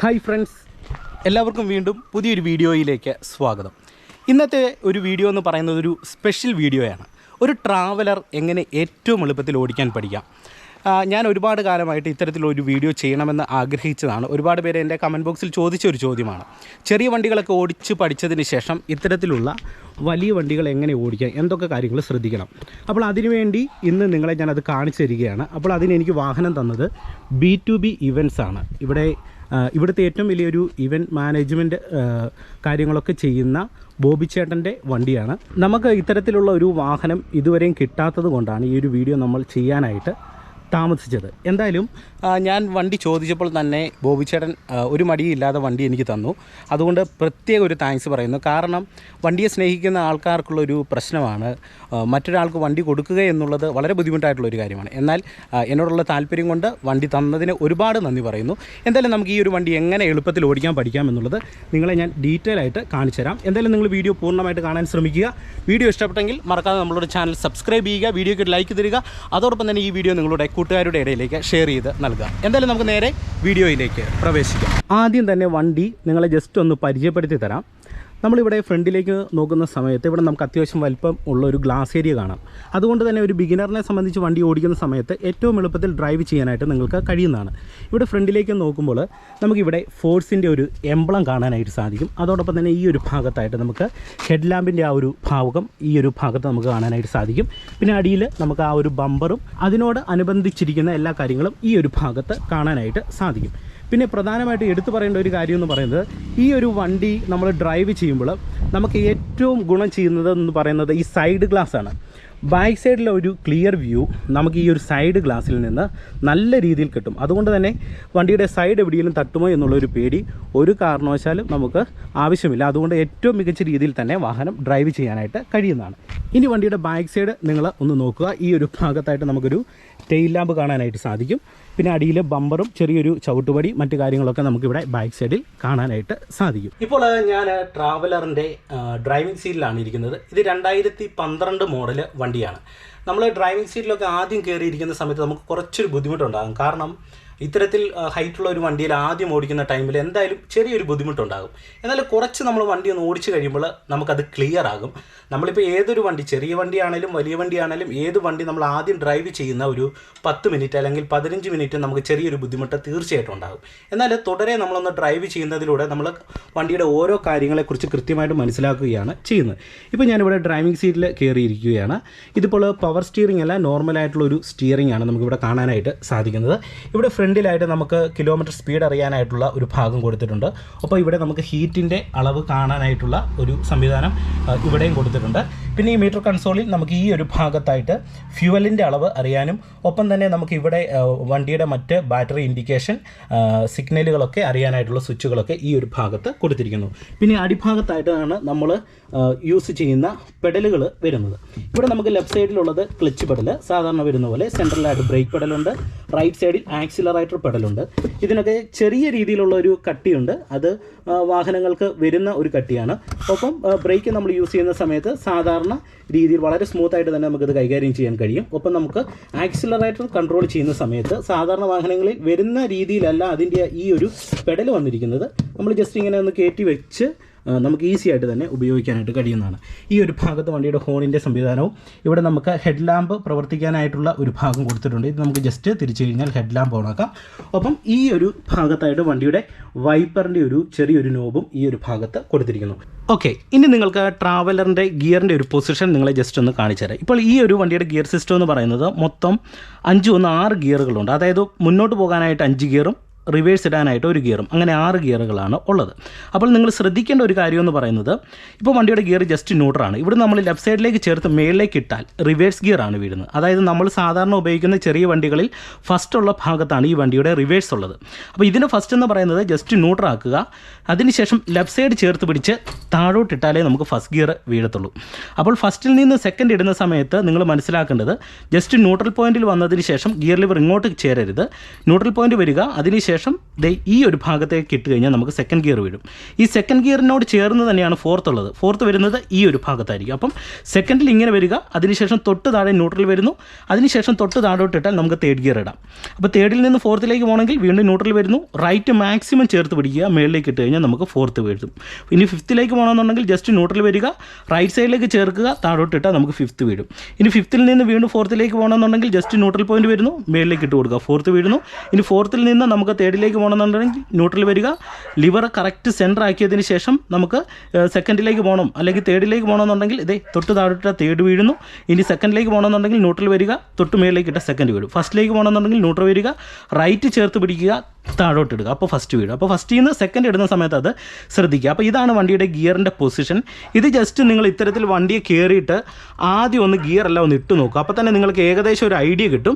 Hi friends, എല്ലാവർക്കും വീണ്ടും പുതിയൊരു വീഡിയോയിലേക്ക് സ്വാഗതം. ഇന്നത്തെ ഒരു വീഡിയോ എന്ന് പറയുന്നത് ഒരു സ്പെഷ്യൽ വീഡിയോയാണ്. ഒരു ട്രാവലർ എങ്ങനെ ഏറ്റവും എളുപ്പത്തിൽ ഓടിക്കാൻ പഠിക്കാം. ഞാൻ ഒരുപാട് കാലമായിട്ട് ഇത്തരത്തിലൊരു വീഡിയോ ചെയ്യണമെന്ന് ആഗ്രഹിച്ചതാണ്. ഒരുപാട് പേര് എൻ്റെ കമൻറ്റ് ബോക്സിൽ ചോദിച്ച ഒരു ചോദ്യമാണ്. ചെറിയ വണ്ടികളൊക്കെ ഓടിച്ച് പഠിച്ചതിന് ശേഷം ഇത്തരത്തിലുള്ള വലിയ വണ്ടികൾ എങ്ങനെ ഓടിക്കാം, എന്തൊക്കെ കാര്യങ്ങൾ ശ്രദ്ധിക്കണം. അപ്പോൾ അതിനുവേണ്ടി ഇന്ന് നിങ്ങളെ ഞാനത് കാണിച്ചു തരികയാണ്. അപ്പോൾ അതിനെനിക്ക് വാഹനം തന്നത് B2B ഇവൻറ്റ്സ് ആണ്. ഇവിടുത്തെ ഏറ്റവും വലിയൊരു ഇവൻറ്റ് മാനേജ്മെൻറ്റ് കാര്യങ്ങളൊക്കെ ചെയ്യുന്ന ബോബി ചേട്ടൻ്റെ വണ്ടിയാണ്. നമുക്ക് ഇത്തരത്തിലുള്ള ഒരു വാഹനം ഇതുവരെയും കിട്ടാത്തത് കൊണ്ടാണ് ഈ ഒരു വീഡിയോ നമ്മൾ ചെയ്യാനായിട്ട് താമസിച്ചത്. എന്തായാലും ഞാൻ വണ്ടി ചോദിച്ചപ്പോൾ തന്നെ ബോബി ചേട്ടൻ ഒരു മടിയില്ലാതെ വണ്ടി എനിക്ക് തന്നു. അതുകൊണ്ട് പ്രത്യേക ഒരു താങ്ക്സ് പറയുന്നു. കാരണം വണ്ടിയെ സ്നേഹിക്കുന്ന ആൾക്കാർക്കുള്ളൊരു പ്രശ്നമാണ് മറ്റൊരാൾക്ക് വണ്ടി കൊടുക്കുക എന്നുള്ളത് വളരെ ബുദ്ധിമുട്ടായിട്ടുള്ളൊരു കാര്യമാണ്. എന്നാൽ എന്നോടുള്ള താല്പര്യം കൊണ്ട് വണ്ടി തന്നതിന് ഒരുപാട് നന്ദി പറയുന്നു. എന്തായാലും നമുക്ക് ഈ ഒരു വണ്ടി എങ്ങനെ എളുപ്പത്തിൽ ഓടിക്കാൻ പഠിക്കാം എന്നുള്ളത് നിങ്ങളെ ഞാൻ ഡീറ്റെയിൽ ആയിട്ട് കാണിച്ചു തരാം. എന്തായാലും നിങ്ങൾ വീഡിയോ പൂർണ്ണമായിട്ട് കാണാൻ ശ്രമിക്കുക. വീഡിയോ ഇഷ്ടപ്പെട്ടെങ്കിൽ മറക്കാതെ നമ്മളുടെ ചാനൽ സബ്സ്ക്രൈബ് ചെയ്യുക, വീഡിയോയ്ക്ക് ലൈക്ക് തരിക. അതോടൊപ്പം തന്നെ ഈ വീഡിയോ നിങ്ങളുടെ കൂട്ടുകാരുടെ ഇടയിലേക്ക് ഷെയർ ചെയ്ത് നൽകുക. എന്തായാലും നമുക്ക് നേരെ വീഡിയോയിലേക്ക് പ്രവേശിക്കാം. ആദ്യം തന്നെ വണ്ടി നിങ്ങളെ ജസ്റ്റ് ഒന്ന് പരിചയപ്പെടുത്തി തരാം. നമ്മളിവിടെ ഫ്രണ്ടിലേക്ക് നോക്കുന്ന സമയത്ത് ഇവിടെ നമുക്ക് അത്യാവശ്യം വലിപ്പം ഉള്ള ഒരു ഗ്ലാസ് ഏരിയ കാണാം. അതുകൊണ്ട് തന്നെ ഒരു ബിഗിനറിനെ സംബന്ധിച്ച് വണ്ടി ഓടിക്കുന്ന സമയത്ത് ഏറ്റവും എളുപ്പത്തിൽ ഡ്രൈവ് ചെയ്യാനായിട്ട് നിങ്ങൾക്ക് കഴിയുന്നതാണ്. ഇവിടെ ഫ്രണ്ടിലേക്ക് നോക്കുമ്പോൾ നമുക്കിവിടെ ഫോഴ്സിൻ്റെ ഒരു എംബ്ലം കാണാനായിട്ട് സാധിക്കും. അതോടൊപ്പം തന്നെ ഈ ഒരു ഭാഗത്തായിട്ട് നമുക്ക് ഹെഡ് ലാമ്പിൻ്റെ ആ ഒരു ഭാഗം ഈ ഒരു ഭാഗത്ത് നമുക്ക് കാണാനായിട്ട് സാധിക്കും. പിന്നെ അടിയിൽ നമുക്ക് ആ ഒരു ബമ്പറും അതിനോട് അനുബന്ധിച്ചിരിക്കുന്ന എല്ലാ കാര്യങ്ങളും ഈ ഒരു ഭാഗത്ത് കാണാനായിട്ട് സാധിക്കും. പിന്നെ പ്രധാനമായിട്ട് എടുത്തു പറയേണ്ട ഒരു കാര്യം എന്ന് പറയുന്നത്, ഈ ഒരു വണ്ടി നമ്മൾ ഡ്രൈവ് ചെയ്യുമ്പോൾ നമുക്ക് ഏറ്റവും ഗുണം ചെയ്യുന്നത് എന്ന് പറയുന്നത് ഈ സൈഡ് ഗ്ലാസ് ആണ്. ബാക്ക് സൈഡിലെ ഒരു ക്ലിയർ വ്യൂ നമുക്ക് ഈ ഒരു സൈഡ് ഗ്ലാസ്സിൽ നിന്ന് നല്ല രീതിയിൽ കിട്ടും. അതുകൊണ്ട് തന്നെ വണ്ടിയുടെ സൈഡ് എവിടെയെങ്കിലും തട്ടുമോ എന്നുള്ളൊരു പേടി ഒരു കാരണവശാലും നമുക്ക് ആവശ്യമില്ല. അതുകൊണ്ട് ഏറ്റവും മികച്ച രീതിയിൽ തന്നെ വാഹനം ഡ്രൈവ് ചെയ്യാനായിട്ട് കഴിയുന്നതാണ്. ഇനി വണ്ടിയുടെ ബാക്ക് സൈഡ് നിങ്ങൾ ഒന്ന് നോക്കുക. ഈ ഒരു ഭാഗത്തായിട്ട് നമുക്കൊരു ടെയിൽ ലാമ്പ് കാണാനായിട്ട് സാധിക്കും. പിന്നെ അടിയിൽ ബമ്പറും ചെറിയൊരു ചവിട്ടുപടി മറ്റു കാര്യങ്ങളൊക്കെ നമുക്കിവിടെ ബാക്ക് സൈഡിൽ കാണാനായിട്ട് സാധിക്കും. ഇപ്പോൾ ഞാൻ ട്രാവലറിൻ്റെ ഡ്രൈവിംഗ് സീറ്റിലാണ് ഇരിക്കുന്നത്. ഇത് 2012 മോഡൽ വണ്ടിയാണ്. നമ്മൾ ഡ്രൈവിംഗ് സീറ്റിലൊക്കെ ആദ്യം കയറിയിരിക്കുന്ന സമയത്ത് നമുക്ക് കുറച്ചൊരു ബുദ്ധിമുട്ടുണ്ടാകും. കാരണം ഇത്തരത്തിൽ ഹൈറ്റുള്ള ഒരു വണ്ടിയിൽ ആദ്യം ഓടിക്കുന്ന ടൈമിൽ എന്തായാലും ചെറിയൊരു ബുദ്ധിമുട്ടുണ്ടാകും. എന്നാൽ കുറച്ച് നമ്മൾ വണ്ടി ഒന്ന് ഓടിച്ച് കഴിയുമ്പോൾ നമുക്കത് ക്ലിയർ ആകും. നമ്മളിപ്പോൾ ഏതൊരു വണ്ടി, ചെറിയ വണ്ടിയാണെങ്കിലും വലിയ വണ്ടിയാണെങ്കിലും ഏത് വണ്ടി നമ്മൾ ആദ്യം ഡ്രൈവ് ചെയ്യുന്ന ഒരു 10 മിനിറ്റ് അല്ലെങ്കിൽ 15 മിനിറ്റ് നമുക്ക് ചെറിയൊരു ബുദ്ധിമുട്ട് തീർച്ചയായിട്ടും ഉണ്ടാകും. എന്നാൽ തുടരെ നമ്മളൊന്ന് ഡ്രൈവ് ചെയ്യുന്നതിലൂടെ നമ്മൾ വണ്ടിയുടെ ഓരോ കാര്യങ്ങളെക്കുറിച്ച് കൃത്യമായിട്ട് മനസ്സിലാക്കുകയാണ് ചെയ്യുന്നത്. ഇപ്പോൾ ഞാനിവിടെ ഡ്രൈവിംഗ് സീറ്റിൽ കയറിയിരിക്കുകയാണ്. ഇതിപ്പോൾ പവർ സ്റ്റിയറിംഗ് അല്ല, നോർമലായിട്ടുള്ളൊരു സ്റ്റിയറിംഗ് ആണ് നമുക്കിവിടെ കാണാനായിട്ട് സാധിക്കുന്നത്. ഇവിടെ ഫ്രണ്ടിലായിട്ട് നമുക്ക് കിലോമീറ്റർ സ്പീഡ് അറിയാനായിട്ടുള്ള ഒരു ഭാഗം കൊടുത്തിട്ടുണ്ട്. അപ്പോൾ ഇവിടെ നമുക്ക് ഹീറ്റിൻ്റെ അളവ് കാണാനായിട്ടുള്ള ഒരു സംവിധാനം ഇവിടെയും കൊടുത്തിട്ടുണ്ട്. പിന്നെ ഈ മീറ്റർ കൺസോളിൽ നമുക്ക് ഈ ഒരു ഭാഗത്തായിട്ട് ഫ്യൂവലിൻ്റെ അളവ് അറിയാനും ഒപ്പം തന്നെ നമുക്ക് ഇവിടെ വണ്ടിയുടെ മറ്റ് ബാറ്ററി ഇൻഡിക്കേഷൻ സിഗ്നലുകളൊക്കെ അറിയാനായിട്ടുള്ള സ്വിച്ചുകളൊക്കെ ഈ ഒരു ഭാഗത്ത് കൊടുത്തിരിക്കുന്നു. പിന്നെ അടിഭാഗത്തായിട്ടാണ് നമ്മൾ യൂസ് ചെയ്യുന്ന പെഡലുകൾ വരുന്നത്. ഇവിടെ നമുക്ക് ലെഫ്റ്റ് സൈഡിലുള്ളത് ക്ലച്ച് പെഡൽ സാധാരണ വരുന്ന പോലെ, സെൻട്രലായിട്ട് ബ്രേക്ക് പെഡലുണ്ട്, റൈറ്റ് സൈഡിൽ ആക്സിലറേറ്റർ പെഡലുണ്ട്. ഇതിനൊക്കെ ചെറിയ രീതിയിലുള്ള ഒരു കട്ടിയുണ്ട്. അത് വാഹനങ്ങൾക്ക് വരുന്ന ഒരു കട്ടിയാണ്. ഒപ്പം ബ്രേക്ക് നമ്മൾ യൂസ് ചെയ്യുന്ന സമയത്ത് സാധാരണ രീതിയിൽ വളരെ സ്മൂത്തായിട്ട് തന്നെ നമുക്കത് കൈകാര്യം ചെയ്യാൻ കഴിയും. ഒപ്പം നമുക്ക് ആക്സിലറേറ്റർ കൺട്രോൾ ചെയ്യുന്ന സമയത്ത് സാധാരണ വാഹനങ്ങളിൽ വരുന്ന രീതിയിലല്ല അതിൻ്റെ ഈ ഒരു പെഡൽ വന്നിരിക്കുന്നത്. നമ്മൾ ജസ്റ്റ് ഇങ്ങനെ ഒന്ന് കയറ്റി വെച്ച് നമുക്ക് ഈസി ആയിട്ട് തന്നെ ഉപയോഗിക്കാനായിട്ട് കഴിയുന്നതാണ്. ഈ ഒരു ഭാഗത്ത് വണ്ടിയുടെ ഹോണിൻ്റെ സംവിധാനവും ഇവിടെ നമുക്ക് ഹെഡ് ലാമ്പ് പ്രവർത്തിക്കാനായിട്ടുള്ള ഒരു ഭാഗം കൊടുത്തിട്ടുണ്ട്. ഇത് നമുക്ക് ജസ്റ്റ് തിരിച്ചു കഴിഞ്ഞാൽ ഹെഡ് ലാമ്പ് ഓണാക്കാം. ഒപ്പം ഈ ഒരു ഭാഗത്തായിട്ട് വണ്ടിയുടെ വൈപ്പറിൻ്റെ ഒരു ചെറിയൊരു നോബും ഈ ഒരു ഭാഗത്ത് കൊടുത്തിരിക്കുന്നു. ഓക്കെ, ഇനി നിങ്ങൾക്ക് ട്രാവലറിൻ്റെ ഗിയറിൻ്റെ ഒരു പൊസിഷൻ നിങ്ങളെ ജസ്റ്റ് ഒന്ന് കാണിച്ചു തരാം. ഇപ്പോൾ ഈ ഒരു വണ്ടിയുടെ ഗിയർ സിസ്റ്റം എന്ന് പറയുന്നത് മൊത്തം 6 ഗിയറുകളുണ്ട്. അതായത് മുന്നോട്ട് പോകാനായിട്ട് 5 ഗിയറും റിവേഴ്സ് ഇടാനായിട്ട് 1 ഗിയറും, അങ്ങനെ 6 ഗിയറുകളാണ് ഉള്ളത്. അപ്പോൾ നിങ്ങൾ ശ്രദ്ധിക്കേണ്ട ഒരു കാര്യം എന്ന് പറയുന്നത്, ഇപ്പോൾ വണ്ടിയുടെ ഗിയർ ജസ്റ്റ് ന്യൂട്രലാണ്. ഇവിടെ നമ്മൾ ലെഫ്റ്റ് സൈഡിലേക്ക് ചേർത്ത് മേളിലേക്ക് ഇട്ടാൽ റിവേഴ്സ് ഗിയറാണ് വീഴുന്നത്. അതായത് നമ്മൾ സാധാരണ ഉപയോഗിക്കുന്ന ചെറിയ വണ്ടികളിൽ ഫസ്റ്റ് ഉള്ള ഭാഗത്താണ് ഈ വണ്ടിയുടെ റിവേഴ്സ് ഉള്ളത്. അപ്പോൾ ഇതിന് ഫസ്റ്റ് എന്ന് പറയുന്നത് ജസ്റ്റ് ന്യൂട്രൽ ആക്കുക, അതിനുശേഷം ലെഫ്റ്റ് സൈഡ് ചേർത്ത് പിടിച്ച് താഴോട്ടിട്ടാലേ നമുക്ക് ഫസ്റ്റ് ഗിയർ വീഴത്തുള്ളൂ. അപ്പോൾ ഫസ്റ്റിൽ നിന്ന് സെക്കൻഡ് ഇടുന്ന സമയത്ത് നിങ്ങൾ മനസ്സിലാക്കേണ്ടത് ജസ്റ്റ് ന്യൂട്രൽ പോയിന്റിൽ വന്നതിന് ശേഷം ഗിയർ ലിവർ ഇങ്ങോട്ട് ചേരരുത്. ന്യൂട്രൽ പോയിന്റ് വരിക, അതിനുശേഷം അതിനുശേഷം ഈ ഒരു ഭാഗത്തേക്ക് ഇട്ട് കഴിഞ്ഞാൽ നമുക്ക് സെക്കൻഡ് ഗിയർ വീഴും. ഈ സെക്കൻഡ് ഗിയറിനോട് ചേർന്ന് തന്നെയാണ് ഫോർത്ത് ഉള്ളത്. ഫോർത്ത് വരുന്നത് ഈ ഒരു ഭാഗത്തായിരിക്കും. അപ്പം സെക്കൻഡിൽ ഇങ്ങനെ വരിക, അതിനുശേഷം തൊട്ട് താഴെ ന്യൂട്രൽ വരുന്നു, അതിനുശേഷം തൊട്ട് താഴോട്ട് ഇട്ടാൽ നമുക്ക് തേർഡ് ഗിയർ ഇടാം. അപ്പോൾ തേർഡിൽ നിന്ന് ഫോർത്തിലേക്ക് പോകണമെങ്കിൽ വീണ്ടും ന്യൂട്രൽ വരുന്നു, റൈറ്റ് മാക്സിമം ചേർത്ത് പിടിക്കുക, മേളിലേക്ക് ഇട്ട് കഴിഞ്ഞാൽ നമുക്ക് ഫോർത്ത് വീഴും. ഇനി ഫിഫ്ത്തിലേക്ക് പോകണമെന്നുണ്ടെങ്കിൽ ജസ്റ്റ് ന്യൂട്രൽ വരിക, റൈറ്റ് സൈഡിലേക്ക് ചേർക്കുക, താഴോട്ട് ഇട്ടാൽ നമുക്ക് ഫിഫ്ത്ത് വീഴും. ഇനി ഫിഫ്ത്തിൽ നിന്ന് വീണ്ടും ഫോർത്തിലേക്ക് പോകണമെന്നുണ്ടെങ്കിൽ ജസ്റ്റ് ന്യൂട്രൽ പോയിന്റ് വരുന്നു, മേളിലേക്ക് ഇട്ട് കൊടുക്കുക, ഫോർത്ത് വീഴുന്നു. ഇനി ഫോർത്തിൽ നിന്ന് നമുക്ക് തേർഡിലേക്ക് പോകണമെന്നുണ്ടെങ്കിൽ ന്യൂട്രൽ വരിക, ലിവർ കറക്റ്റ് സെൻറ്റർ ആക്കിയതിന് ശേഷം നമുക്ക് സെക്കൻഡിലേക്ക് പോകണം അല്ലെങ്കിൽ തേർഡിലേക്ക് പോകണമെന്നുണ്ടെങ്കിൽ തൊട്ട് താഴോട്ട് തേർഡ് വീഴുന്നു. ഇനി സെക്കൻഡിലേക്ക് പോകണമെന്നുണ്ടെങ്കിൽ ന്യൂട്രൽ വരിക, തൊട്ട് മേളിലേക്ക് ഇട്ട സെക്കൻഡ് വീഴും. ഫസ്റ്റിലേക്ക് പോകണമെന്നുണ്ടെങ്കിൽ ന്യൂട്രൽ വരിക, റൈറ്റ് ചേർത്ത് പിടിക്കുക, താഴോട്ട് ഇടുക, അപ്പോൾ ഫസ്റ്റ് വീഴും. അപ്പോൾ ഫസ്റ്റിൽ നിന്ന് സെക്കൻഡ് ഇടുന്ന സമയത്ത് അത് ശ്രദ്ധിക്കുക. അപ്പോൾ ഇതാണ് വണ്ടിയുടെ ഗിയറിൻ്റെ പൊസിഷൻ. ഇത് ജസ്റ്റ് നിങ്ങൾ ഇത്തരത്തിൽ വണ്ടിയെ കയറിയിട്ട് ആദ്യം ഒന്ന് ഗിയർ എല്ലാം ഒന്ന് ഇട്ട് നോക്കുക. അപ്പോൾ തന്നെ നിങ്ങൾക്ക് ഏകദേശം ഒരു ഐഡിയ കിട്ടും.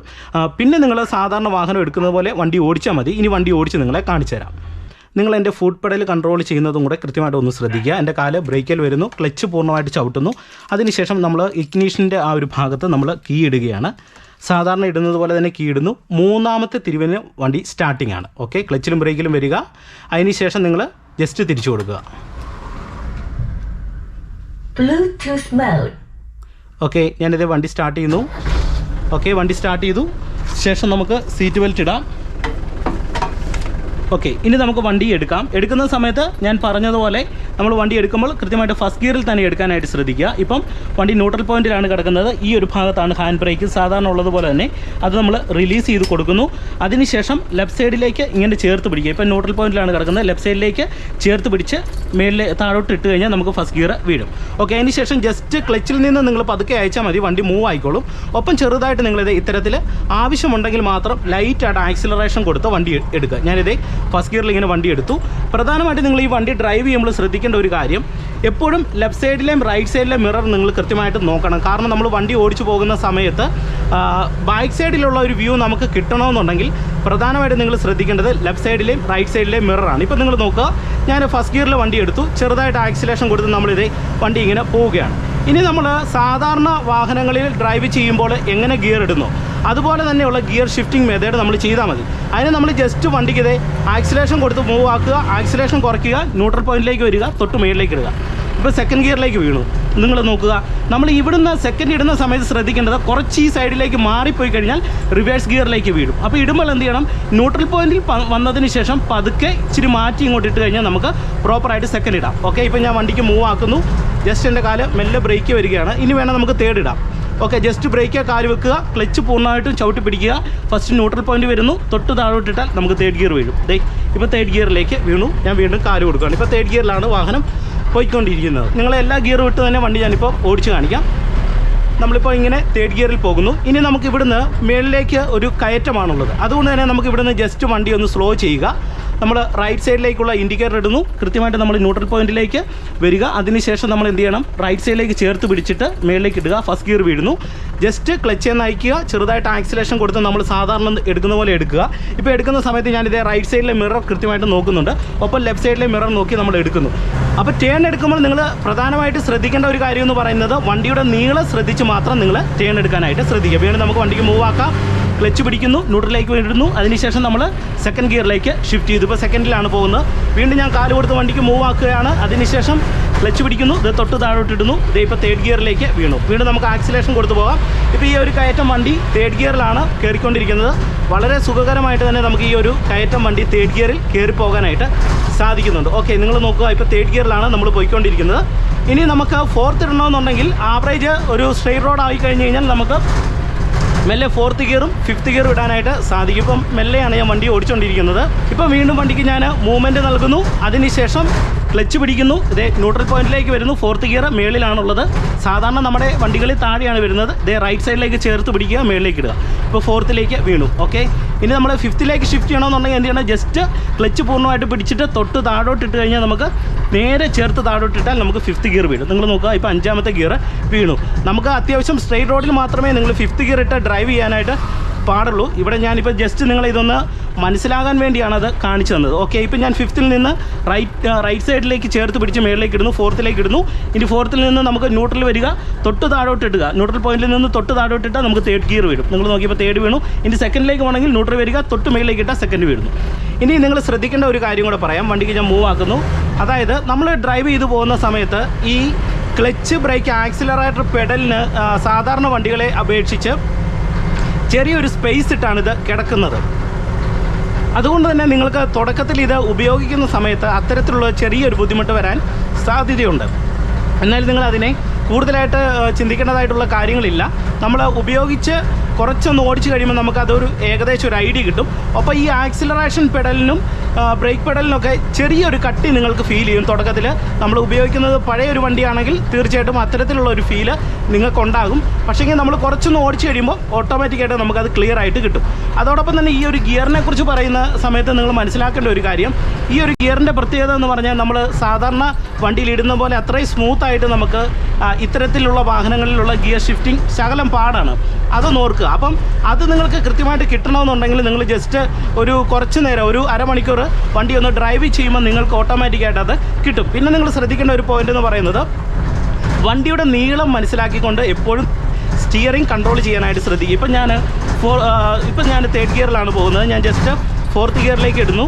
പിന്നെ നിങ്ങൾ സാധാരണ വാഹനം എടുക്കുന്നത് പോലെ വണ്ടി ഓടിച്ചാൽ മതി. ഇനി വണ്ടി ഓടിച്ച് നിങ്ങളെ കാണിച്ചു തരാം. നിങ്ങൾ എൻ്റെ ഫുഡ് പെഡൽ കൺട്രോൾ ചെയ്യുന്നതും കൂടെ കൃത്യമായിട്ട് ഒന്ന് ശ്രദ്ധിക്കുക. എൻ്റെ കാല് ബ്രേക്കിൽ വരുന്നു, ക്ലച്ച് പൂർണ്ണമായിട്ട് ചവിട്ടുന്നു. അതിനുശേഷം നമ്മൾ ഇഗ്നീഷൻ്റെ ആ ഒരു ഭാഗത്ത് നമ്മൾ കീ ഇടുകയാണ്. സാധാരണ ഇടുന്നത് പോലെ തന്നെ കീ ഇടുന്നു. മൂന്നാമത്തെ തിരിവിന് വണ്ടി സ്റ്റാർട്ടിംഗ് ആണ്. ഓക്കെ, ക്ലച്ചിലും ബ്രേക്കിലും വരിക. അതിനുശേഷം നിങ്ങൾ ജസ്റ്റ് തിരിച്ചു കൊടുക്കുക. ഓക്കെ, ഞാനിത് വണ്ടി സ്റ്റാർട്ട് ചെയ്യുന്നു. ഓക്കെ, വണ്ടി സ്റ്റാർട്ട് ചെയ്തു. ശേഷം നമുക്ക് സീറ്റ് ബെൽറ്റ് ഇടാം. ഓക്കെ, ഇനി നമുക്ക് വണ്ടി എടുക്കാം. എടുക്കുന്ന സമയത്ത് ഞാൻ പറഞ്ഞതുപോലെ നമ്മൾ വണ്ടി എടുക്കുമ്പോൾ കൃത്യമായിട്ട് ഫസ്റ്റ് ഗിയറിൽ തന്നെ എടുക്കാനായിട്ട് ശ്രദ്ധിക്കുക. ഇപ്പം വണ്ടി ന്യൂട്രൽ പോയിന്റിലാണ് കിടക്കുന്നത്. ഈ ഒരു ഭാഗത്താണ് ഹാൻഡ് ബ്രേക്ക് സാധാരണ ഉള്ളതുപോലെ തന്നെ അത് നമ്മൾ റിലീസ് ചെയ്ത് കൊടുക്കുന്നു. അതിനുശേഷം ലെഫ്റ്റ് സൈഡിലേക്ക് ഇങ്ങനെ ചേർത്ത് പിടിക്കുക. ഇപ്പം ന്യൂട്രൽ പോയിന്റിലാണ് കിടക്കുന്നത്. ലെഫ്റ്റ് സൈഡിലേക്ക് ചേർത്ത് പിടിച്ച് മേളിൽ താഴോട്ട് ഇട്ട് കഴിഞ്ഞാൽ നമുക്ക് ഫസ്റ്റ് ഗിയർ വീഴും. ഓക്കെ, അതിന് ശേഷം ജസ്റ്റ് ക്ലച്ചിൽ നിന്ന് നിങ്ങൾ പതുക്കെ അയച്ചാൽ മതി, വണ്ടി മൂവ് ആയിക്കോളും. ഒപ്പം ചെറുതായിട്ട് നിങ്ങളിത് ഇത്തരത്തിൽ ആവശ്യമുണ്ടെങ്കിൽ മാത്രം ലൈറ്റായിട്ട് ആക്സിലറേഷൻ കൊടുത്ത് വണ്ടി എടുക്കുക. ഞാനിത് ഫസ്റ്റ് ഗിയറിൽ ഇങ്ങനെ വണ്ടി എടുത്തു. പ്രധാനമായിട്ട് നിങ്ങൾ ഈ വണ്ടി ഡ്രൈവ് ചെയ്യുമ്പോൾ ശ്രദ്ധിക്കേണ്ട ഒരു കാര്യം, എപ്പോഴും ലെഫ്റ്റ് സൈഡിലെയും റൈറ്റ് സൈഡിലെയും മിറർ നിങ്ങൾ കൃത്യമായിട്ട് നോക്കണം. കാരണം നമ്മൾ വണ്ടി ഓടിച്ചു പോകുന്ന സമയത്ത് ബാക്ക് സൈഡിലുള്ള ഒരു വ്യൂ നമുക്ക് കിട്ടണമെന്നുണ്ടെങ്കിൽ പ്രധാനമായിട്ട് നിങ്ങൾ ശ്രദ്ധിക്കേണ്ടത് ലെഫ്റ്റ് സൈഡിലെയും റൈറ്റ് സൈഡിലെയും മിററാണ്. ഇപ്പോൾ നിങ്ങൾ നോക്കുക, ഞാൻ ഫസ്റ്റ് ഗിയറിൽ വണ്ടി എടുത്തു, ചെറുതായിട്ട് ആക്സിലേഷൻ കൊടുത്ത് നമ്മളിത് വണ്ടി ഇങ്ങനെ പോവുകയാണ്. ഇനി നമ്മൾ സാധാരണ വാഹനങ്ങളിൽ ഡ്രൈവ് ചെയ്യുമ്പോൾ എങ്ങനെ ഗിയർ ഇടുന്നു അതുപോലെ തന്നെയുള്ള ഗിയർ ഷിഫ്റ്റിംഗ് മെത്തേഡ് നമ്മൾ ചെയ്താൽ മതി. അതിന് നമ്മൾ ജസ്റ്റ് വണ്ടിക്ക് ആക്സിലേഷൻ കൊടുത്ത് മൂവ് ആക്കുക, ആക്സിലേഷൻ കുറയ്ക്കുക, ന്യൂട്രൽ പോയിന്റിലേക്ക് വരിക, തൊട്ട് മേളിലേക്ക് ഇടുക. ഇപ്പോൾ സെക്കൻഡ് ഗിയറിലേക്ക് വീണു. നിങ്ങൾ നോക്കുക, നമ്മൾ ഇവിടുന്ന് സെക്കൻഡ് ഇടുന്ന സമയത്ത് ശ്രദ്ധിക്കേണ്ടത് കുറച്ച് ഈ സൈഡിലേക്ക് മാറിപ്പോയി കഴിഞ്ഞാൽ റിവേഴ്സ് ഗിയറിലേക്ക് വീഴും. അപ്പോൾ ഇടുമ്പോൾ എന്ത് ചെയ്യണം, ന്യൂട്രൽ പോയിന്റിൽ വന്നതിന് ശേഷം പതുക്കെ ഇച്ചിരി മാറ്റി ഇങ്ങോട്ട് ഇട്ട് കഴിഞ്ഞാൽ നമുക്ക് പ്രോപ്പറായിട്ട് സെക്കൻഡ് ഇടാം. ഓക്കെ, ഇപ്പോൾ ഞാൻ വണ്ടിക്ക് മൂവ് ആക്കുന്നു, ജസ്റ്റ് എൻ്റെ കാല് മെല്ലെ ബ്രേക്ക് വരികയാണ്. ഇനി വേണം നമുക്ക് തേർഡ് ഇടാം. ഓക്കെ, ജസ്റ്റ് ബ്രേക്ക് കാല് വെക്കുക, ക്ലച്ച് പൂർണ്ണമായിട്ടും ചവിട്ടി പിടിക്കുക. ഫസ്റ്റ് ന്യൂട്രൽ പോയിന്റ് വരുന്നു, തൊട്ട് താഴോട്ടിട്ടാൽ നമുക്ക് തേർഡ് ഗിയർ വീഴും. ഇപ്പോൾ തേർഡ് ഗിയറിലേക്ക് വീണു. ഞാൻ വീണ്ടും കാല് കൊടുക്കുകയാണ്. ഇപ്പോൾ തേർഡ് ഗിയറിലാണ് വാഹനം പോയിക്കൊണ്ടിരിക്കുന്നത്. നിങ്ങളെല്ലാ ഗിയറും ഇട്ട് തന്നെ വണ്ടി ഞാനിപ്പോൾ ഓടിച്ച് കാണിക്കാം. നമ്മളിപ്പോൾ ഇങ്ങനെ തേർഡ് ഗിയറിൽ പോകുന്നു. ഇനി നമുക്ക് ഇവിടുന്ന് മേളിലേക്ക് ഒരു കയറ്റമാണുള്ളത്. അതുകൊണ്ട് തന്നെ നമുക്ക് ഇവിടുന്ന് ജസ്റ്റ് വണ്ടി ഒന്ന് സ്ലോ ചെയ്യുക. നമ്മൾ റൈറ്റ് സൈഡിലേക്കുള്ള ഇൻഡിക്കേറ്റർ ഇടുന്നു, കൃത്യമായിട്ട് നമ്മൾ ന്യൂട്രൽ പോയിന്റിലേക്ക് വരിക. അതിനുശേഷം നമ്മൾ എന്ത് ചെയ്യണം, റൈറ്റ് സൈഡിലേക്ക് ചേർത്ത് പിടിച്ചിട്ട് മേളിലേക്ക് ഇടുക. ഫസ്റ്റ് ഗിയർ വീഴുന്നു, ജസ്റ്റ് ക്ലച്ച് നയിക്കുക, ചെറുതായിട്ട് ആക്സിലേഷൻ കൊടുത്ത് നമ്മൾ സാധാരണ എടുക്കുന്ന പോലെ എടുക്കുക. ഇപ്പോൾ എടുക്കുന്ന സമയത്ത് ഞാനിതേ റൈറ്റ് സൈഡിലെ മിറർ കൃത്യമായിട്ട് നോക്കുന്നുണ്ട്, ഒപ്പം ലെഫ്റ്റ് സൈഡിലെ മിറർ നോക്കി നമ്മൾ എടുക്കുന്നു. അപ്പോൾ ടേൺ എടുക്കുമ്പോൾ നിങ്ങൾ പ്രധാനമായിട്ട് ശ്രദ്ധിക്കേണ്ട ഒരു കാര്യം എന്ന് പറയുന്നത് വണ്ടിയുടെ നീളം ശ്രദ്ധിച്ച് മാത്രം നിങ്ങൾ ടേൺ എടുക്കാനായിട്ട് ശ്രദ്ധിക്കുക. വീണ്ടും നമുക്ക് വണ്ടിക്ക് മൂവ് ആക്കാം. ക്ലച്ച് പിടിക്കുന്നു, ന്യൂട്രലിലേക്ക് ഇടുന്നു. അതിനുശേഷം നമ്മൾ സെക്കൻഡ് ഗിയറിലേക്ക് ഷിഫ്റ്റ് ചെയ്തു. ഇപ്പോൾ സെക്കൻഡിലാണ് പോകുന്നത്. വീണ്ടും ഞാൻ കാല് കൊടുത്ത് വണ്ടിക്ക് മൂവ് ആക്കുകയാണ്. അതിനുശേഷം ക്ലച്ച് പിടിക്കുന്നു, ഇത് തൊട്ട് താഴോട്ട് ഇടുന്നു. ഇത് ഇപ്പോൾ തേർഡ് ഗിയറിലേക്ക് വീണു. വീണ്ടും നമുക്ക് ആക്സിലേഷൻ കൊടുത്ത് പോകാം. ഇപ്പോൾ ഈ ഒരു കയറ്റം വണ്ടി തേർഡ് ഗിയറിലാണ് കയറിക്കൊണ്ടിരിക്കുന്നത്. വളരെ സുഖകരമായിട്ട് തന്നെ നമുക്ക് ഈ ഒരു കയറ്റം വണ്ടി തേർഡ് ഗിയറിൽ കയറി പോകാനായിട്ട് സാധിക്കുന്നുണ്ട്. ഓക്കെ, നിങ്ങൾ നോക്കുക, ഇപ്പോൾ തേർഡ് ഗിയറിലാണ് നമ്മൾ പോയിക്കൊണ്ടിരിക്കുന്നത്. ഇനി നമുക്ക് ഫോർത്ത് ഇടണമെന്നുണ്ടെങ്കിൽ ആവറേജ് ഒരു സ്ട്രെയിറ്റ് റോഡ് ആയി കഴിഞ്ഞ് കഴിഞ്ഞാൽ നമുക്ക് മെല്ലെ ഫോർത്ത് ഗിയറും ഫിഫ്ത്ത് ഗിയറും ഇടാനായിട്ട് സാധിക്കും. ഇപ്പം മെല്ലെയാണ് ഞാൻ വണ്ടി ഓടിച്ചുകൊണ്ടിരിക്കുന്നത്. ഇപ്പം വീണ്ടും വണ്ടിക്ക് ഞാൻ മൂവ്മെൻറ്റ് നൽകുന്നു. അതിനുശേഷം ക്ലച്ച് പിടിക്കുന്നു, ഇതേ ന്യൂട്രൽ പോയിന്റിലേക്ക് വരുന്നു. ഫോർത്ത് ഗിയർ മേളിലാണുള്ളത്. സാധാരണ നമ്മുടെ വണ്ടികളിൽ താഴെയാണ് വരുന്നത്. ഇതേ റൈറ്റ് സൈഡിലേക്ക് ചേർത്ത് പിടിക്കുക, മേളിലേക്ക് ഇടുക. ഇപ്പോൾ ഫോർത്തിലേക്ക് വീണു. ഓക്കെ, ഇനി നമ്മൾ ഫിഫ്ത്തിലേക്ക് ഷിഫ്റ്റ് ചെയ്യണമെന്നുണ്ടെങ്കിൽ എന്ത് ചെയ്യണം, ജസ്റ്റ് ക്ലച്ച് പൂർണ്ണമായിട്ട് പിടിച്ചിട്ട് തൊട്ട് താഴോട്ടിട്ട് കഴിഞ്ഞാൽ നമുക്ക് നേരെ ചേർത്ത് താഴോട്ടിട്ടാൽ നമുക്ക് ഫിഫ്ത്ത് ഗിയർ വീഴും. നിങ്ങൾ നോക്കുക, ഇപ്പോൾ അഞ്ചാമത്തെ ഗിയർ വീണു. നമുക്ക് അത്യാവശ്യം സ്ട്രെയിറ്റ് റോഡിൽ മാത്രമേ നിങ്ങൾ ഫിഫ്ത്ത് ഗിയർ ഇട്ട് ഡ്രൈവ് ചെയ്യാനായിട്ട് പാടുള്ളൂ. ഇവിടെ ഞാനിപ്പോൾ ജസ്റ്റ് നിങ്ങളിതൊന്ന് മനസ്സിലാകാൻ വേണ്ടിയാണ് അത് കാണിച്ചു തന്നത്. ഓക്കെ, ഇപ്പോൾ ഞാൻ ഫിഫ്ത്തിൽ നിന്ന് റൈറ്റ് സൈഡിലേക്ക് ചേർത്ത് പിടിച്ച് മേളിലേക്ക് ഇടുന്നു, ഫോർത്തിലേക്ക് ഇടുന്നു. ഇനി ഫോർത്തിൽ നിന്ന് നമുക്ക് ന്യൂട്രൽ വരിക, തൊട്ട് താഴോട്ട് ഇടുക. ന്യൂട്രൽ പോയിന്റിൽ നിന്ന് തൊട്ട് താഴോട്ട് ഇട്ടാൽ നമുക്ക് തേർഡ് ഗിയർ വീഴും. നിങ്ങൾ നോക്കിയപ്പോൾ തേർഡ് വീണു. ഇനി സെക്കൻഡിലേക്ക് പോകണമെങ്കിൽ ന്യൂട്രൽ വരിക, തൊട്ട് മേളിലേക്ക് ഇട്ടാൽ സെക്കൻഡ് വീഴുന്നു. ഇനി നിങ്ങൾ ശ്രദ്ധിക്കേണ്ട ഒരു കാര്യം കൂടെ പറയാം. വണ്ടിക്ക് ഞാൻ മൂവ് ആക്കുന്നു. അതായത് നമ്മൾ ഡ്രൈവ് ചെയ്ത് പോകുന്ന സമയത്ത് ഈ ക്ലച്ച്, ബ്രേക്ക്, ആക്സിലറേറ്റർ, പെഡലിന് സാധാരണ വണ്ടികളെ അപേക്ഷിച്ച് ചെറിയൊരു സ്പേസ് ഇട്ടാണ് ഇത് കിടക്കുന്നത്. അതുകൊണ്ട് തന്നെ നിങ്ങൾക്ക് തുടക്കത്തിൽ ഇത് ഉപയോഗിക്കുന്ന സമയത്ത് അത്തരത്തിലുള്ള ചെറിയൊരു ബുദ്ധിമുട്ട് വരാൻ സാധ്യതയുണ്ട്. എന്നാൽ നിങ്ങൾ അതിനെ കൂടുതലായിട്ട് ചിന്തിക്കേണ്ടതായിട്ടുള്ള കാര്യങ്ങളില്ല. നമ്മൾ ഉപയോഗിച്ച് കുറച്ചൊന്ന് ഓടിച്ച് കഴിയുമ്പോൾ നമുക്കതൊരു ഏകദേശം ഒരു ഐഡിയ കിട്ടും. അപ്പോൾ ഈ ആക്സിലറേഷൻ പെഡലിനും ബ്രേക്ക് പെഡലിനൊക്കെ ചെറിയൊരു കട്ടി നിങ്ങൾക്ക് ഫീൽ ചെയ്യും. തുടക്കത്തിൽ നമ്മൾ ഉപയോഗിക്കുന്നത് പഴയൊരു വണ്ടിയാണെങ്കിൽ തീർച്ചയായിട്ടും അത്തരത്തിലുള്ള ഒരു ഫീല് നിങ്ങൾക്കുണ്ടാകും. പക്ഷേങ്കിൽ നമ്മൾ കുറച്ചൊന്ന് ഓടിച്ച് കഴിയുമ്പോൾ ഓട്ടോമാറ്റിക്കായിട്ട് നമുക്കത് ക്ലിയർ ആയിട്ട് കിട്ടും. അതോടൊപ്പം തന്നെ ഈ ഒരു ഗിയറിനെ കുറിച്ച് പറയുന്ന സമയത്ത് നിങ്ങൾ മനസ്സിലാക്കേണ്ട ഒരു കാര്യം, ഈ ഒരു ഗിയറിൻ്റെ പ്രത്യേകത എന്ന് പറഞ്ഞാൽ നമ്മൾ സാധാരണ വണ്ടിയിലിടുന്ന പോലെ അത്രയും സ്മൂത്തായിട്ട് നമുക്ക് ഇത്തരത്തിലുള്ള വാഹനങ്ങളിലുള്ള ഗിയർ ഷിഫ്റ്റിംഗ് ശകലം പാടാണ്. അതൊന്ന് ഓർക്കുക. അപ്പം അത് നിങ്ങൾക്ക് കൃത്യമായിട്ട് കിട്ടണമെന്നുണ്ടെങ്കിൽ നിങ്ങൾ ജസ്റ്റ് ഒരു കുറച്ച് നേരം, ഒരു അരമണിക്കൂർ വണ്ടി ഒന്ന് ഡ്രൈവ് ചെയ്യുമ്പോൾ നിങ്ങൾക്ക് ഓട്ടോമാറ്റിക്കായിട്ട് അത് കിട്ടും. പിന്നെ നിങ്ങൾ ശ്രദ്ധിക്കേണ്ട ഒരു പോയിന്റ് എന്ന് പറയുന്നത്, വണ്ടിയുടെ നീളം മനസ്സിലാക്കിക്കൊണ്ട് എപ്പോഴും സ്റ്റിയറിംഗ് കൺട്രോൾ ചെയ്യാനായിട്ട് ശ്രദ്ധിക്കുക. ഇപ്പം ഞാൻ 3rd ഗിയറിലാണ് പോകുന്നത്. ഞാൻ ജസ്റ്റ് 4th ഗിയറിലേക്ക് ഇടുന്നു.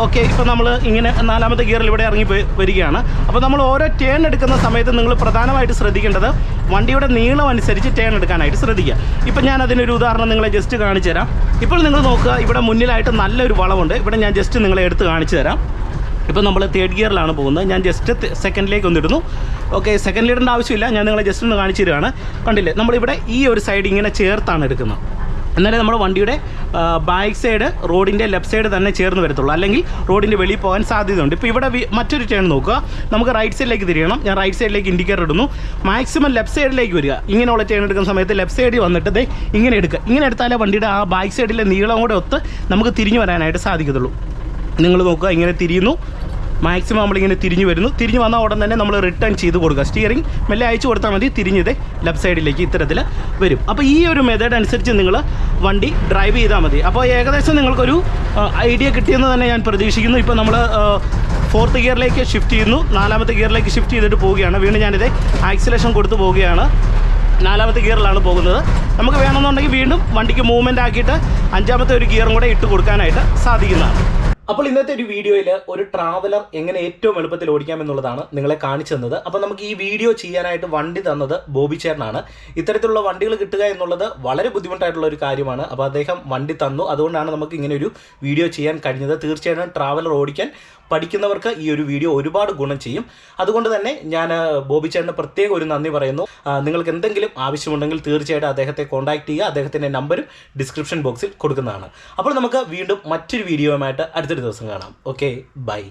ഓക്കെ, ഇപ്പോൾ നമ്മൾ ഇങ്ങനെ 4ാമത്തെ ഗിയറിൽ ഇവിടെ ഇറങ്ങി വരികയാണ്. അപ്പോൾ നമ്മൾ ഓരോ ടേൺ എടുക്കുന്ന സമയത്ത് നിങ്ങൾ പ്രധാനമായിട്ട് ശ്രദ്ധിക്കേണ്ടത് വണ്ടിയുടെ നീളം അനുസരിച്ച് ടേൺ എടുക്കാനായിട്ട് ശ്രദ്ധിക്കുക. ഇപ്പം ഞാൻ അതിനൊരു ഉദാഹരണം നിങ്ങളെ ജസ്റ്റ് കാണിച്ചു തരാം. ഇപ്പോൾ നിങ്ങൾ നോക്കുക, ഇവിടെ മുന്നിലായിട്ട് നല്ലൊരു വളവുണ്ട്. ഇവിടെ ഞാൻ ജസ്റ്റ് നിങ്ങളെ എടുത്ത് കാണിച്ചു തരാം. ഇപ്പോൾ നമ്മൾ 3rd ഗിയറിലാണ് പോകുന്നത്. ഞാൻ ജസ്റ്റ് 2nd ഒന്നിടുന്നു. ഓക്കെ, 2nd ഇടേണ്ട ആവശ്യമില്ല, ഞാൻ നിങ്ങളെ ജസ്റ്റ് ഒന്ന് കാണിച്ചു തരികയാണ്. കണ്ടില്ലേ, നമ്മളിവിടെ ഈ ഒരു സൈഡ് ഇങ്ങനെ ചേർത്താണ് എടുക്കുന്നത്. എന്നാലേ നമ്മുടെ വണ്ടിയുടെ ബാക്ക് സൈഡ് റോഡിൻ്റെ ലെഫ്റ്റ് സൈഡ് തന്നെ ചേർന്ന് വരത്തുള്ളൂ, അല്ലെങ്കിൽ റോഡിൻ്റെ വെളിയിൽ പോകാൻ സാധ്യതയുണ്ട്. ഇപ്പോൾ ഇവിടെ മറ്റൊരു ടേൺ നോക്കുക, നമുക്ക് റൈറ്റ് സൈഡിലേക്ക് തിരിയണം. ഞാൻ റൈറ്റ് സൈഡിലേക്ക് ഇൻഡിക്കേറ്റർ ഇടുന്നു. മാക്സിമം ലെഫ്റ്റ് സൈഡിലേക്ക് വരിക. ഇങ്ങനെയുള്ള ടേൺ എടുക്കുന്ന സമയത്ത് ലെഫ്റ്റ് സൈഡിൽ വന്നിട്ട് ദേ ഇങ്ങനെ എടുക്കുക. ഇങ്ങനെ എടുത്താലേ വണ്ടിയുടെ ആ ബാക്ക് സൈഡിലെ നീളം കൂടെ ഒത്ത് നമുക്ക് തിരിഞ്ഞു വരാനായിട്ട് സാധിക്കത്തുള്ളൂ. നിങ്ങൾ നോക്കുക, ഇങ്ങനെ തിരിയുന്നു. മാക്സിമം നമ്മളിങ്ങനെ തിരിഞ്ഞു വരുന്നു. തിരിഞ്ഞ് വന്നാൽ ഉടൻ തന്നെ നമ്മൾ റിട്ടേൺ ചെയ്ത് കൊടുക്കുക. സ്റ്റിയറിംഗ് മെല്ലെ അയച്ചു കൊടുത്താൽ മതി, തിരിഞ്ഞത് ലെഫ്റ്റ് സൈഡിലേക്ക് ഇത്തരത്തിൽ വരും. അപ്പോൾ ഈ ഒരു മെത്തേഡ് അനുസരിച്ച് നിങ്ങൾ വണ്ടി ഡ്രൈവ് ചെയ്താൽ മതി. അപ്പോൾ ഏകദേശം നിങ്ങൾക്കൊരു ഐഡിയ കിട്ടിയെന്ന് തന്നെ ഞാൻ പ്രതീക്ഷിക്കുന്നു. ഇപ്പോൾ നമ്മൾ 4th ഗിയറിലേക്ക് ഷിഫ്റ്റ് ചെയ്യുന്നു. 4ാമത്തെ ഗിയറിലേക്ക് ഷിഫ്റ്റ് ചെയ്തിട്ട് പോവുകയാണ്. വീണ്ടും ഞാനിത് ആക്സിലേഷൻ കൊടുത്ത് പോവുകയാണ്. 4ാമത്തെ ഗിയറിലാണ് പോകുന്നത്. നമുക്ക് വേണമെന്നുണ്ടെങ്കിൽ വീണ്ടും വണ്ടിക്ക് മൂവ്മെൻ്റ് ആക്കിയിട്ട് 5ാമത്തെ ഒരു ഗിയറും കൂടെ ഇട്ട് കൊടുക്കാനായിട്ട് സാധിക്കുന്നതാണ്. അപ്പോൾ ഇന്നത്തെ ഒരു വീഡിയോയിൽ ഒരു ട്രാവലർ എങ്ങനെ ഏറ്റവും എളുപ്പത്തിൽ ഓടിക്കാമെന്നുള്ളതാണ് നിങ്ങളെ കാണിച്ചു തന്നത്. അപ്പോൾ നമുക്ക് ഈ വീഡിയോ ചെയ്യാനായിട്ട് വണ്ടി തന്നത് ബോബി ചേട്ടനാണ്. ഇത്തരത്തിലുള്ള വണ്ടികൾ കിട്ടുക എന്നുള്ളത് വളരെ ബുദ്ധിമുട്ടായിട്ടുള്ള ഒരു കാര്യമാണ്. അപ്പോൾ അദ്ദേഹം വണ്ടി തന്നു, അതുകൊണ്ടാണ് നമുക്ക് ഇങ്ങനെ ഒരു വീഡിയോ ചെയ്യാൻ കഴിഞ്ഞത്. തീർച്ചയായിട്ടും ട്രാവലർ ഓടിക്കാൻ പഠിക്കുന്നവർക്ക് ഈ ഒരു വീഡിയോ ഒരുപാട് ഗുണം ചെയ്യും. അതുകൊണ്ട് തന്നെ ഞാൻ ബോബി ചേട്ടന് പ്രത്യേകം ഒരു നന്ദി പറയുന്നു. നിങ്ങൾക്ക് എന്തെങ്കിലും ആവശ്യമുണ്ടെങ്കിൽ തീർച്ചയായിട്ടും അദ്ദേഹത്തെ കോൺടാക്ട് ചെയ്യുക. അദ്ദേഹത്തിൻ്റെ നമ്പരും ഡിസ്ക്രിപ്ഷൻ ബോക്സിൽ കൊടുക്കുന്നതാണ്. അപ്പോൾ നമുക്ക് വീണ്ടും മറ്റൊരു വീഡിയോയുമായിട്ട് അടുത്തൊരു ദിവസം കാണാം. Okay, by.